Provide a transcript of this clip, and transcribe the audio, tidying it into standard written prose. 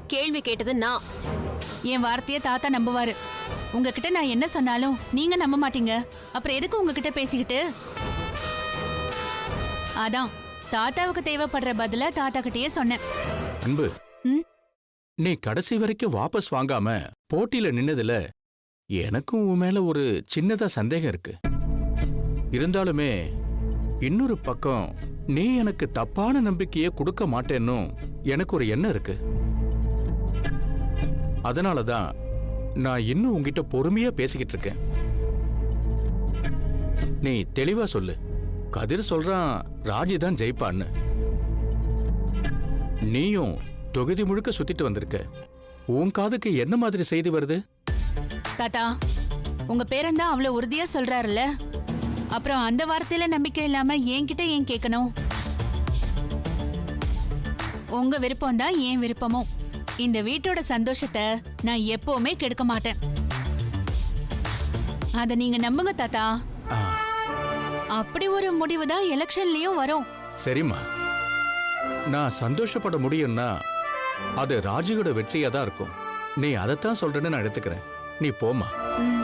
கேள்வி கேட்டது நான். என் வார்த்தைய தாத்தா நம்புவாரு. உங்ககிட்ட நான் என்ன சொன்னாலும் நீங்க நம்ப மாட்டீங்க. அப்புறம் எதுக்கு உங்ககிட்ட பேசிக்கிட்டு? அதான் தாத்தாவுக்கு தேவைப்படுற பதில தாத்தா கிட்டயே சொன்னேன். அன்பு, ம்? நீ கடைசி வரைக்கும் வாபஸ் வாங்காம போட்டியில நின்னதுல எனக்கும் உன் மேல ஒரு சின்னதா சந்தேகம் இருக்கு. இருந்தாலுமே இன்னொரு பக்கம் நீ எனக்கு தப்பான நம்பிக்கையை கொடுக்க மாட்டேன்னும் எனக்கு ஒரு எண்ணம் இருக்கு. அதனாலதான் நான் இன்னும் உன்கிட்ட பொறுமையா பேசிக்கிட்டு இருக்கேன். நீ தெளிவா சொல்லு. கதிர் சொல்றான் ராஜி தான் ஜெயிப்பான்னு. நீயும் தொகுதி முழுக்க சுத்திட்டு வந்திருக்க. உன் காதுக்கு என்ன மாதிரி செய்தி வருது? தாத்தா, உங்க பேரன் அவ்வளவு உறுதியா சொல்றாருல்ல, அப்புறம் அந்த வார்த்தையில நம்பிக்கை இல்லாம என்கிட்ட ஏன் கேட்கணும்? உங்க விருப்பம் தான் என் விருப்பமும். இந்த வீட்டோட சந்தோஷத்தை நான் எப்பவுமே கெடுக்க மாட்டேன். அத நீங்க நம்புங்க தாத்தா. ஆ, அப்படி ஒரு முடிவு தான் எலெக்ஷன்லயும் வரும். சரிம்மா. நான் சந்தோஷப்பட முடியும்னா அது ராஜியோட வெற்றியா தான் இருக்கும். நீ அதைத்தான் சொல்றேன்னு நான் எடுத்துக்கிறேன். நீ போமா. ம்.